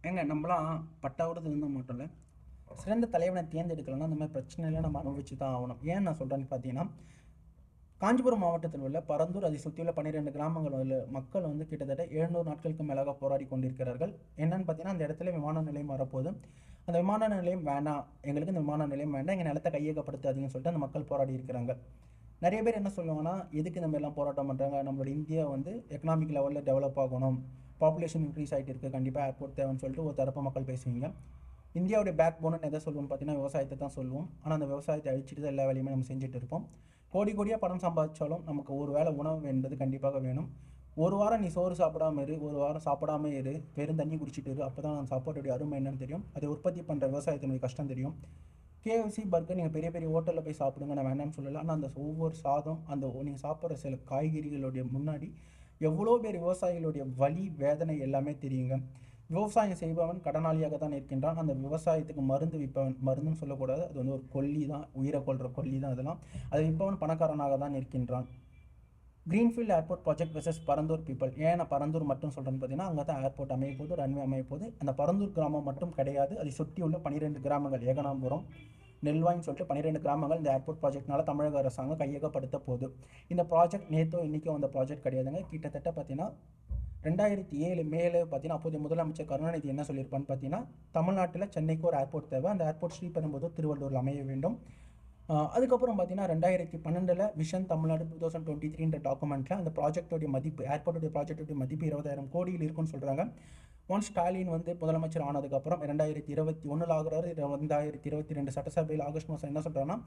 ஏங்க நம்மளாம் பட்டாவோட திருந்த மாட்டோம்ல. சிறந்த தலைவனை தேர்ந்தெடுக்கலன்னா அந்த மாதிரி பிரச்சனைலாம் நம்ம அனுபவிச்சு தான் ஆகணும். ஏன் நான் சொல்கிறேன்னு பார்த்தீங்கன்னா, காஞ்சிபுரம் மாவட்டத்தில் உள்ள பரந்தூர் அதை சுற்றியுள்ள 12 கிராமங்கள் உள்ள மக்கள் வந்து கிட்டத்தட்ட 700 நாட்களுக்கு மேலாக போராடி கொண்டிருக்கிறார்கள். என்னன்னு பார்த்தீங்கன்னா, அந்த இடத்துல விமான நிலையம் வரப்போகுது. அந்த விமான நிலையம் வேணாம், எங்களுக்கு இந்த விமான நிலையம் வேண்டாம், எங்கள் நிலத்தை கையகப்படுத்தாதீங்கன்னு சொல்லிட்டு அந்த மக்கள் போராடி இருக்கிறாங்க. நிறைய பேர் என்ன சொல்லுவாங்கன்னா, எதுக்கு இந்த மாதிரிலாம் போராட்டம் பண்ணுறாங்க, நம்மளோட இந்தியா வந்து எக்கனாமிக் லெவலில் டெவலப் ஆகணும், பாப்புலேஷன் இன்க்ரீஸ் ஆகிட்டு இருக்குது, கண்டிப்பாக ஏர்போர்ட் தேவைன்னு சொல்லிட்டு ஒரு தரப்பு மக்கள் பேசுவீங்க. இந்தியாவுடைய பேக் போன்னு எதை சொல்லுவோம்னு பார்த்தீங்கன்னா விவசாயத்தை தான் சொல்லுவோம். ஆனால் அந்த விவசாயத்தை அழிச்சிட்டு தான் எல்லா வேலையுமே நம்ம செஞ்சுட்டு இருப்போம். கோடி கோடியாக பணம் சம்பாதிச்சாலும் நமக்கு ஒரு வேளை உணவு என்பது கண்டிப்பாக வேணும். ஒரு வாரம் நீ சோறு சாப்பிடாம இரு, ஒரு வாரம் சாப்பிடாம இரு, வெறும் தண்ணி குடிச்சிட்டு இரு, அப்போ தான் சாப்பாட்டுடைய அருமை என்னன்னு தெரியும், அதை உற்பத்தி பண்ணுற விவசாயத்தினுடைய கஷ்டம் தெரியும். கேஎஃப்சி பர்கர் நீங்கள் பெரிய பெரிய ஹோட்டலில் போய் சாப்பிடுங்க, நான் வேணாம்னு சொல்லலை. ஆனால் அந்த ஒவ்வொரு சாதம், அந்த நீங்கள் சாப்பிட்ற சில காய்கறிகளுடைய முன்னாடி எவ்வளோ பேர் விவசாயிகளுடைய வலி வேதனை எல்லாமே தெரியுங்க. விவசாயம் செய்பவன் கடனாளியாக தான் இருக்கின்றான். அந்த விவசாயத்துக்கு மருந்து விற்பவன், மருந்துன்னு சொல்லக்கூடாது, அது வந்து ஒரு கொல்லி தான், உயிரை கொள்கிற கொல்லி தான் அதெல்லாம். அதை விற்பவன் பணக்காரனாக தான் இருக்கின்றான். Greenfield airport project versus Parandur people. ஏன் நான் பரந்தூர் மட்டும் சொல்கிறேன்னு பார்த்தீங்கன்னா, அங்கே தான் ஏர்போர்ட் அமைய போகுது, ரன்வே அமைய போகுது. அந்த பரந்தூர் கிராமம் மட்டும் கிடையாது, அதை சுற்றி உள்ள 12 கிராமங்கள், ஏகனாபுரம், நெல்வாயின்னு சொல்லிட்டு 12 கிராமங்கள் இந்த ஏர்போர்ட் ப்ராஜெக்ட்னால தமிழக அரசாங்கம் கையகப்படுத்த போகுது. இந்த ப்ராஜெக்ட் நேற்றோ இன்றைக்கோ அந்த ப்ராஜெக்ட் கிடையாதுங்க. கிட்டத்தட்ட பார்த்தீங்கன்னா 2007 மேலே பார்த்தீங்கன்னா, அப்போதைய முதலமைச்சர் கருணாநிதி என்ன சொல்லியிருப்பான்னு பார்த்தீங்கன்னா, தமிழ்நாட்டில் சென்னைக்கு ஒரு ஏர்போர்ட் தேவை, அந்த ஏர்போர்ட் ஸ்ரீபெரும்புதூர் திருவள்ளூரில் அமைய வேண்டும். அதுக்கப்புறம் பார்த்தீங்கன்னா 2012 விஷன் தமிழ்நாடு 2023 டாக்குமெண்ட்டில் அந்த ப்ராஜெக்டோடைய மதிப்பு, ஏர்போர்ட்டுடைய ப்ராஜெக்டோடைய மதிப்பு 20,000 கோடியில் இருக்குன்னு சொல்கிறாங்க. ஸ்டாலின் வந்து முதலமைச்சர் ஆனதுக்கப்புறம் 2021 ஆகுறாரு. 2022 சட்டசபையில் ஆகஸ்ட் மாதம் என்ன சொல்கிறாங்கன்னா,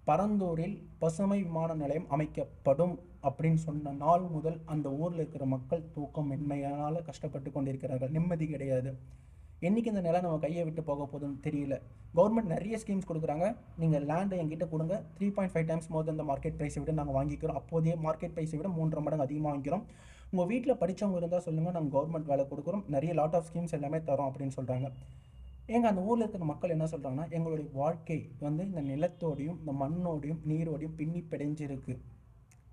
பரந்தூரில் பசுமை விமான நிலையம் அமைக்கப்படும் அப்படின்னு சொன்ன நாள் முதல் அந்த ஊரில் இருக்கிற மக்கள் தூக்கம் மென்மையால் கஷ்டப்பட்டு கொண்டிருக்கிறார்கள். நிம்மதி கிடையாது. என்றைக்கு இந்த நிலம் நம்ம கையை விட்டு போக போகுதுன்னு தெரியல. கவர்மெண்ட் நிறைய ஸ்கீம்ஸ் கொடுக்குறாங்க. நீங்கள் லேண்டை எங்கிட்ட கொடுங்க, 3.5 டைம்ஸ் மோர் தென் மார்க்கெட் ப்ரைஸை விட நாங்கள் வாங்கிக்கிறோம். அப்போதைய மார்க்கெட் ப்ரைஸை விட 3.5 மடங்கு அதிகமாக வாங்கிக்கிறோம். உங்கள் வீட்டில் படித்தவங்க இருந்தால் சொல்லுங்கள், நாங்கள் கவர்மெண்ட் வேலை கொடுக்குறோம், நிறைய லாட் ஆஃப் ஸ்கீம்ஸ் எல்லாமே தரோம் அப்படின்னு சொல்கிறாங்க. ஏங்க அந்த ஊரில் இருக்கிற மக்கள் என்ன சொல்கிறாங்கன்னா, எங்களுடைய வாழ்க்கை வந்து இந்த நிலத்தோடையும் இந்த மண்ணோடையும் நீரோடையும் பின்னி பிடைஞ்சிருக்கு.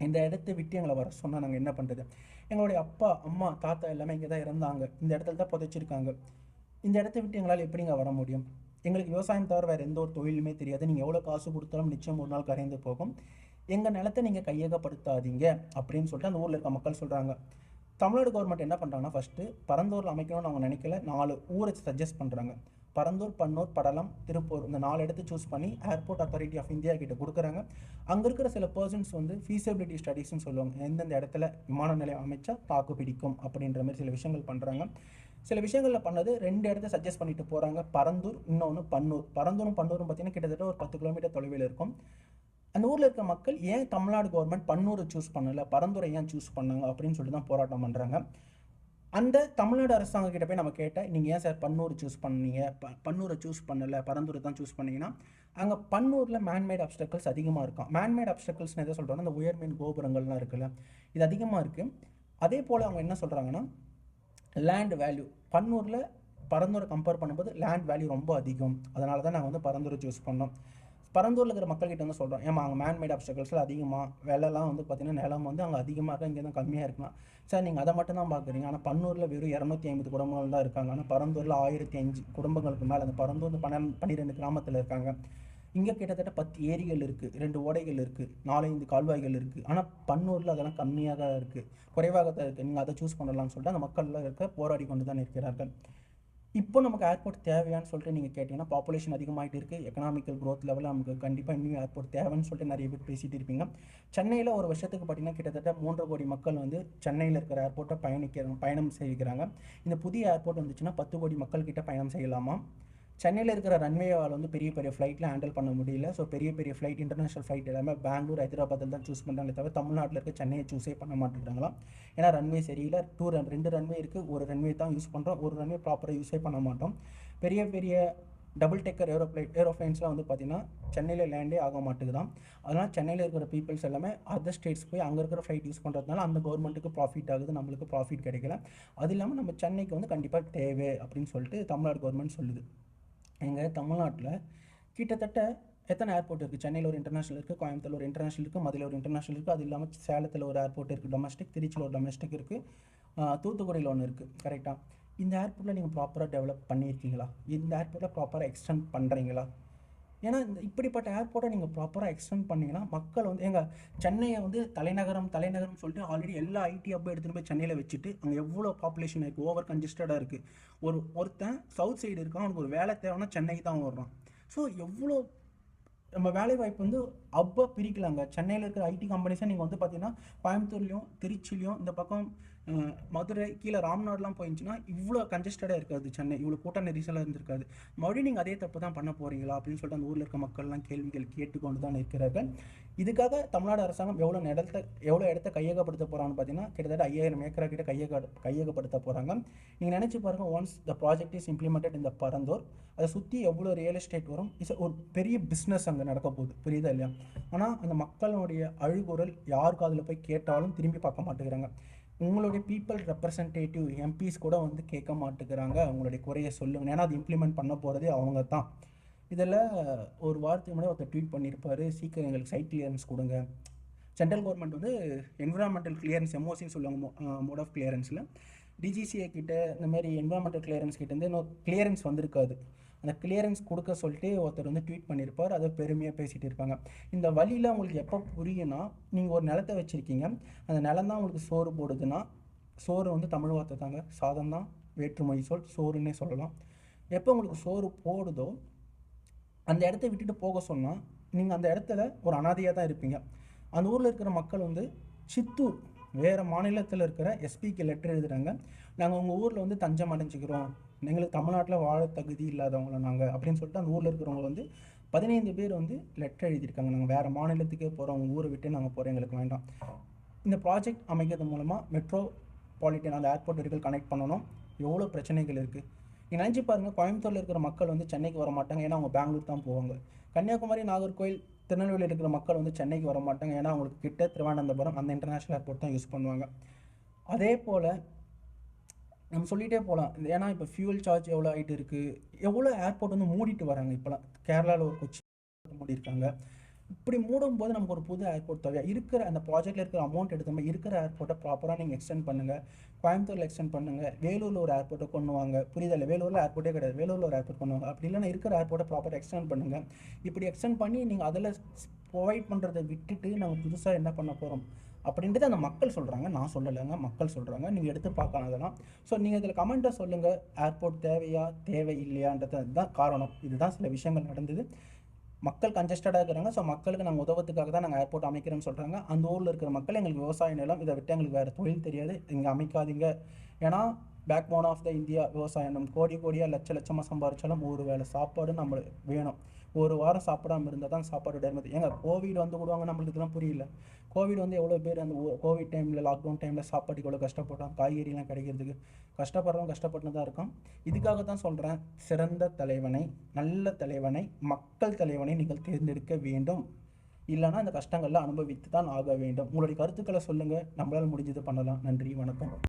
இந்த இடத்த விட்டு எங்களை வர சொன்னால் நாங்கள் என்ன பண்ணுறது? எங்களுடைய அப்பா அம்மா தாத்தா எல்லாமே இங்கே தான் இருந்தாங்க, இந்த இடத்துல தான் புதைச்சிருக்காங்க. இந்த இடத்த விட்டு எங்களால் எப்படிங்க வர முடியும்? எங்களுக்கு விவசாயம் தவிர வேறு எந்த ஒரு தொழிலுமே தெரியாது. நீங்கள் எவ்வளோ காசு கொடுத்தாலும் நிச்சயம் ஒரு நாள் கரைந்து போகும். எங்கள் நிலத்தை நீங்கள் கையகப்படுத்தாதீங்க அப்படின்னு சொல்லிட்டு அந்த ஊரில் இருக்க மக்கள் சொல்கிறாங்க. தமிழ்நாடு கவர்மெண்ட் என்ன பண்ணுறாங்கன்னா, ஃபஸ்ட்டு பரந்தூரில் அமைக்கணும்னு அவங்க நினைக்கல, 4 ஊரை சஜஸ்ட் பண்ணுறாங்க. பரந்தூர், பன்னூர், படலம், திருப்பூர், இந்த 4 இடத்தை சூஸ் பண்ணி ஏர்போர்ட் அத்தாரிட்டி ஆஃப் இந்தியா கிட்ட கொடுக்குறாங்க. அங்கே இருக்கிற சில பர்சன்ஸ் வந்து ஃபீஸபிலிட்டி ஸ்டடீஸ்ன்னு சொல்லுவாங்க. எந்தெந்த இடத்துல விமான நிலையம் அமைச்சா தாக்கு பிடிக்கும் அப்படின்ற மாதிரி சில விஷயங்கள் பண்ணுறாங்க. சில விஷயங்களில் பண்ணது 2 இடத்த சஜஸ்ட் பண்ணிட்டு போகிறாங்க. பரந்தூர், இன்னொன்று பன்னூர். பரந்தூரும் பன்னூரும் பார்த்தீங்கன்னா கிட்டத்தட்ட ஒரு 10 கிலோமீட்டர் தொலைவில் இருக்கும். அந்த ஊரில் இருக்க மக்கள் ஏன் தமிழ்நாடு கவர்மெண்ட் பன்னூரை சூஸ் பண்ணலை, பரந்தூரை ஏன் சூஸ் பண்ணாங்க அப்படின்னு சொல்லிட்டு தான் போராட்டம் பண்ணுறாங்க. அந்த தமிழ்நாடு அரசாங்கம் கிட்ட போய் நம்ம கேட்டால், நீங்கள் ஏன் சார் பன்னூர் சூஸ் பண்ணீங்க, பன்னூரை சூஸ் பண்ணலை, பரந்தூரை தான் சூஸ் பண்ணீங்கன்னா, அங்கே பன்னூரில் மேன்மேட் அப்டக்கல்ஸ் அதிகமாக இருக்கும். மேன்மேட் அப்டக்கல்ஸ்னு எதை சொல்கிறோன்னா, அந்த உயர்மின் கோபுரங்கள்லாம் இருக்குல்ல, இது அதிகமாக இருக்குது. அதே போல் அவங்க என்ன சொல்கிறாங்கன்னா, லேண்ட் வேல்யூ பன்னூரில் பரந்தூரை கம்பேர் பண்ணும்போது லேண்ட் வேல்யூ ரொம்ப அதிகம், அதனால தான் நாங்கள் வந்து பரந்தூரை சூஸ் பண்ணோம். பரந்தூரில் இருக்கிற மக்கள்கிட்ட வந்து சொல்கிறோம், ஏமா அங்கே மேன்மேட் அப்டக்கல்ஸில் அதிகமாக வெள்ளெல்லாம் வந்து பார்த்திங்கன்னா நிலம் வந்து அங்கே அதிகமாக இருக்கா, இங்கே தான் கம்மியாக இருக்கலாம். சார் நீங்கள் அதை மட்டும் தான் பார்க்குறீங்க, ஆனால் பன்னூரில் வெறும் 250 குடும்பங்கள் தான் இருக்காங்க, ஆனால் பரந்தூரில் 1005 குடும்பங்களுக்கு மேலே அந்த பரந்தூர் 12 கிராமத்தில் இருக்காங்க. இங்கே கிட்டத்தட்ட 10 ஏரிகள் இருக்குது, 2 ஓடைகள் இருக்குது, 4-5 கால்வாய்கள் இருக்குது. ஆனால் பன்னூரில் அதெல்லாம் கம்மியாக தான் இருக்குது, குறைவாக தான் இருக்குது. நீங்கள் அதை சூஸ் பண்ணலாம்னு சொல்லிட்டு அந்த மக்கள்லாம் இருக்க போராடி கொண்டு தான் இருக்கிறார்கள். இப்போ நமக்கு ஏர்போர்ட் தேவையான்னு சொல்லிட்டு நீங்கள் கேட்டிங்கன்னா, பாப்புலேஷன் அதிகமாகிட்டு இருக்குது, எக்கனாமிக்கல் க்ரோத் லெவலில் நமக்கு கண்டிப்பாக இன்னும் ஏர்போர்ட் தேவைன்னு சொல்லிட்டு நிறைய பேர் பேசிகிட்டு இருப்பீங்க. சென்னையில் ஒரு வருஷத்துக்கு பார்த்தீங்கன்னா கிட்டத்தட்ட 3 கோடி மக்கள் வந்து சென்னையில் இருக்கிற ஏர்போர்ட்டை பயணம் செய்கிறாங்க. இந்த புதிய ஏர்போர்ட் வந்துச்சுன்னா 10 கோடி மக்கள் கிட்ட பயணம் செய்யலாமா. சென்னையில் இருக்கிற ரன்வேவால் வந்து பெரிய பெரிய ஃப்ளைட்டில் ஹேண்டில் பண்ண முடியல. ஸோ பெரிய பெரிய ஃப்ளைட், இன்டர்நேஷனல் ஃப்ளைட் எல்லாமே பெங்களூர், ஹைதராபாத்தில் தான் சூஸ் பண்ணுறாங்களே தவிர தமிழ்நாட்டில் இருக்க சென்னையை சூஸே பண்ண மாட்டேங்கிறாங்களாம். ஏன்னா ரன்வே சரியில்லை. 2 ரன்வே இருக்குது, ஒரு ரன்வே தான் யூஸ் பண்ணுறோம், ஒரு ரன்வே ப்ராப்பராக யூஸே பண்ண மாட்டோம். பெரிய பெரிய டபுள் டெக்கர் ஏரோப்ளைன்ஸ்லாம் வந்து பார்த்திங்கன்னா சென்னையில் லேண்டே ஆக மாட்டேங்குதான். அதனால் சென்னையில் இருக்கிற பீப்புள்ஸ் எல்லாமே அதர் ஸ்டேட்ஸ் போய் அங்கே இருக்கிற ஃப்ளைட் யூஸ் பண்ணுறதுனால அந்த கவர்மெண்ட்டுக்கு ப்ராஃபிட் ஆகுது, நம்மளுக்கு ப்ராஃபிட் கிடைக்கல. அது இல்லாமல் நம்ம சென்னைக்கு வந்து கண்டிப்பாக தேவை அப்படின்னு சொல்லிட்டு தமிழ்நாடு கவர்மெண்ட் சொல்லுது. எங்கள் தமிழ்நாட்டில் கிட்டத்தட்ட எத்தனை ஏர்போர்ட் இருக்குது? சென்னையில் ஒரு இன்டர்நேஷனல் இருக்குது, கோயம்புத்தூர் ஒரு இன்டர்நேஷனல் இருக்குது, மதுரையில் ஒரு இன்டர்நேஷனல் இருக்குது, அது இல்லாமல் சேலத்தில் ஒரு ஏர்போர்ட் இருக்குது டொமஸ்டிக், திருச்சியில் ஒரு டொமஸ்டிக் இருக்குது, தூத்துக்குடியில் ஒன்று இருக்குது. கரெக்டாக இந்த ஏர்போர்ட்டில் நீங்கள் ப்ராப்பராக டெவலப் பண்ணியிருக்கீங்களா? இந்த ஏர்போர்ட்டில் ப்ராப்பராக எக்ஸ்டெண்ட் பண்ணுறீங்களா? ஏன்னா இந்த இப்படிப்பட்ட ஏர்போர்ட்டை நீங்கள் ப்ராப்பராக எக்ஸ்டெண்ட் பண்ணிங்கன்னா மக்கள் வந்து சென்னையை வந்து தலைநகரம் சொல்லிட்டு ஆல்ரெடி எல்லா ஐடி ஹப்பும் எடுத்துகிட்டு போய் சென்னையில் வச்சுட்டு அங்கே எவ்வளோ பாப்புலேஷன் இருக்குது, ஓவர் கன்ஜஸ்டடாக இருக்குது. ஒருத்தன் சவுத் சைடு இருக்கான், அவனுக்கு ஒரு வேலை தேவைன்னா சென்னைக்கு தான் வர்றான். ஸோ எவ்வளோ நம்ம வேலை வாய்ப்பு வந்து அப்போ பிரிக்கலாங்க. சென்னையில் இருக்கிற ஐடி கம்பெனிஸை நீங்கள் வந்து பார்த்தீங்கன்னா கோயம்புத்தூர்லையும் திருச்சிலையும் இந்த பக்கம் மதுரை கீழே ராம்நாடுலாம் போயிடுச்சுன்னா இவ்வளோ கன்ஜஸ்டடாக இருக்காது, சென்னை இவ்வளோ கூட்ட நெரிசலாக இருந்திருக்காது. மறுபடியும் நீங்கள் அதே தப்பு தான் பண்ண போகிறீங்களா அப்படின்னு சொல்லிட்டு அந்த ஊரில் இருக்க மக்கள்லாம் கேள்விகள் கேட்டுக்கொண்டு தான் இருக்கிறார்கள். இதுக்காக தமிழ்நாடு அரசாங்கம் எவ்வளோ இடத்த கையகப்படுத்த போகிறான்னு பார்த்தீங்கன்னா கிட்டத்தட்ட 5000 ஏக்கரா கிட்ட கையகப்படுத்த போகிறாங்க. நீங்கள் நினச்சி பாருங்கள், once the project is implemented இந்த பரந்தூர், அதை சுற்றி எவ்வளோ ரியல் எஸ்டேட் வரும், ஒரு பெரிய பிஸ்னஸ் அங்கே நடக்க போகுது, புரியுதா இல்லையா? ஆனால் அந்த மக்களுடைய அழுகுரல் யார் காதில் போய் கேட்டாலும் திரும்பி பார்க்க மாட்டேங்கிறாங்க. உங்களுடைய பீப்புள் ரெப்ரசன்டேட்டிவ் எம்பிஸ் கூட வந்து கேட்க மாட்டேங்கிறாங்க அவங்களுடைய குறையை சொல்லுங்க. ஏன்னா அது இம்ப்ளிமெண்ட் பண்ண போகிறதே அவங்க தான். இதில் ஒரு வாரத்துக்கு முன்னாடி ஒருத்தர் ட்வீட் பண்ணியிருப்பார், சீக்கிரம் எங்களுக்கு சைட் கிளியரன்ஸ் கொடுங்க. சென்ட்ரல் கவர்மெண்ட் வந்து என்விரான்மெண்டல் கிளியரன்ஸ் எம்ஓசின்னு சொல்லுவாங்க, மோட் ஆஃப் கிளியரன்ஸில். டிஜிசிஏ கிட்ட இந்த மாதிரி என்விரான்மெண்டல் கிளியரன்ஸ் கிட்டேருந்து இன்னும் கிளியரன்ஸ் வந்திருக்காது. அந்த கிளியரன்ஸ் கொடுக்க சொல்லிட்டு ஒருத்தர் வந்து ட்வீட் பண்ணியிருப்பார், அதை பெருமையாக பேசிகிட்டு இருப்பாங்க. இந்த வழியில் உங்களுக்கு எப்போ புரியும்னா, நீங்கள் ஒரு நிலத்தை வச்சுருக்கீங்க, அந்த நிலம் தான் உங்களுக்கு சோறு போடுதுன்னா, சோறு வந்து தமிழ் வார்த்தை தாங்க, சாதம் தான் வேற்றுமொழி சொல், சோறுன்னே சொல்லலாம். எப்போ உங்களுக்கு சோறு போடுதோ அந்த இடத்த விட்டுட்டு போக சொன்னால் நீங்கள் அந்த இடத்துல ஒரு அனாதையாக தான் இருப்பீங்க. அந்த ஊரில் இருக்கிற மக்கள் வந்து சித்தூர் வேறு மாநிலத்தில் இருக்கிற எஸ்பிக்கு லெட்டர் எழுதுகிறாங்க, நாங்கள் உங்கள் ஊரில் வந்து தஞ்சம் அடைஞ்சிக்கிறோம், எங்களுக்கு தமிழ்நாட்டில் வாழ தகுதி இல்லாதவங்கள நாங்கள் அப்படின்னு சொல்லிட்டு அந்த ஊரில் இருக்கிறவங்க வந்து 15 பேர் வந்து லெட்டர் எழுதியிருக்காங்க, நாங்கள் வேறு மாநிலத்துக்கே போகிறோம், உங்கள் ஊரை விட்டு நாங்கள் போகிறோம், எங்களுக்கு வேண்டாம். இந்த ப்ராஜெக்ட் அமைக்கிறது மூலமாக மெட்ரோபாலிட்டன் அந்த ஏர்போர்ட் வரைக்கும் கனெக்ட் பண்ணணும். எவ்வளோ பிரச்சனைகள் இருக்குது நீங்கள் நினச்சி பாருங்கள். கோயம்புத்தூரில் இருக்கிற மக்கள் வந்து சென்னைக்கு வர மாட்டாங்க, ஏன்னா அவங்க பெங்களூர் தான் போவாங்க. கன்னியாகுமரி, நாகர்கோவில், திருநெல்வேலியில் இருக்கிற மக்கள் வந்து சென்னைக்கு வர மாட்டாங்க, ஏன்னா அவங்களுக்கு கிட்ட திருவனந்தபுரம் அந்த இன்டர்நேஷ்னல் ஏர்போர்ட் தான் யூஸ் பண்ணுவாங்க. அதே போல் நம்ம சொல்லிகிட்டே போகலாம். ஏன்னா இப்போ ஃபியூல் சார்ஜ் எவ்வளோ ஆகிட்டு இருக்குது, எவ்வளோ ஏர்போர்ட் வந்து மூடிட்டு வராங்க. இப்போலாம் கேரளாவில் ஒரு கொச்சி மூடியிருக்காங்க. இப்படி மூடும்போது நமக்கு ஒரு புது ஏர்போர்ட் தேவையா இருக்கிற அந்த ப்ராஜெக்டில் இருக்கிற அமௌண்ட் எடுத்து இருக்கிற ஏர்போர்ட்டை ப்ராப்பராக நீங்கள் எக்ஸ்டெண்ட் பண்ணுங்கள். கோயம்புத்தூரில் எக்ஸ்டெண்ட் பண்ணுங்கள், வேலூரில் ஒரு ஏர்போர்ட்டை கொண்டு வாங்க, புரியுதில்லை? வேலூரில் ஏர்போர்ட்டே கிடையாது, வேலூரில் ஒரு ஏர்போர்ட் கொண்டு வாங்க. அப்படி இல்லைன்னா இருக்கிற ஏர்போர்ட்டை ப்ராப்பராக எக்ஸ்டெண்ட் பண்ணுங்கள். இப்படி எக்ஸ்டெண்ட் பண்ணி நீங்கள் அதில் ப்ரொவைட் பண்ணுறதை விட்டுட்டு நம்ம புதுசாக என்ன பண்ண போகிறோம் அப்படின்றது அந்த மக்கள் சொல்கிறாங்க, நான் சொல்லலைங்க, மக்கள் சொல்கிறாங்க. நீங்கள் எடுத்து பார்க்கலாம் அதெல்லாம். ஸோ நீங்கள் இதில் கமெண்ட்டை சொல்லுங்கள், ஏர்போர்ட் தேவையா தேவை இல்லையான்றது அதுதான் காரணம். இதுதான் சில விஷயங்கள் நடந்தது. மக்கள் கன்ஜஸ்டடாக இருக்கிறாங்க. ஸோ மக்களுக்கு நாங்கள் உதவத்துக்காக தான் நாங்கள் ஏர்போர்ட் அமைக்கிறோன்னு சொல்கிறாங்க. அந்த ஊரில் இருக்கிற மக்கள் எங்களுக்கு விவசாய நிலம், இதை விட்டு எங்களுக்கு வேறு தொழில் தெரியாது, இங்கே அமைக்காதீங்க. ஏன்னா backbone of the India விவசாயம். நம்ம கோடியாக லட்சமாக சம்பாதிச்சாலும் ஒரு வேளை சாப்பாடு நம்மளுக்கு வேணும். ஒரு வாரம் சாப்பிடாமல் இருந்தால் தான் சாப்பாடு டேமேஜ். கோவிட் வந்து விடுவாங்க, நம்மளுக்கு இதெல்லாம் புரியல. கோவிட் வந்து எவ்வளோ பேர் அந்த கோவிட் டைமில், லாக்டவுன் டைமில் சாப்பாட்டுக்கு எவ்வளோ கஷ்டப்பட்டோம், காய்கறிலாம் கிடைக்கிறதுக்கு கஷ்டப்பட்டு தான் இருக்கோம். இதுக்காக தான் சொல்கிறேன், சிறந்த தலைவனை, நல்ல தலைவனை, மக்கள் தலைவனை நீங்கள் தேர்ந்தெடுக்க வேண்டும். இல்லைனா இந்த கஷ்டங்கள்லாம் அனுபவித்து தான் ஆக வேண்டும். உங்களுடைய கருத்துக்களை சொல்லுங்கள், நம்மளால் முடிஞ்சது பண்ணலாம். நன்றி, வணக்கம்.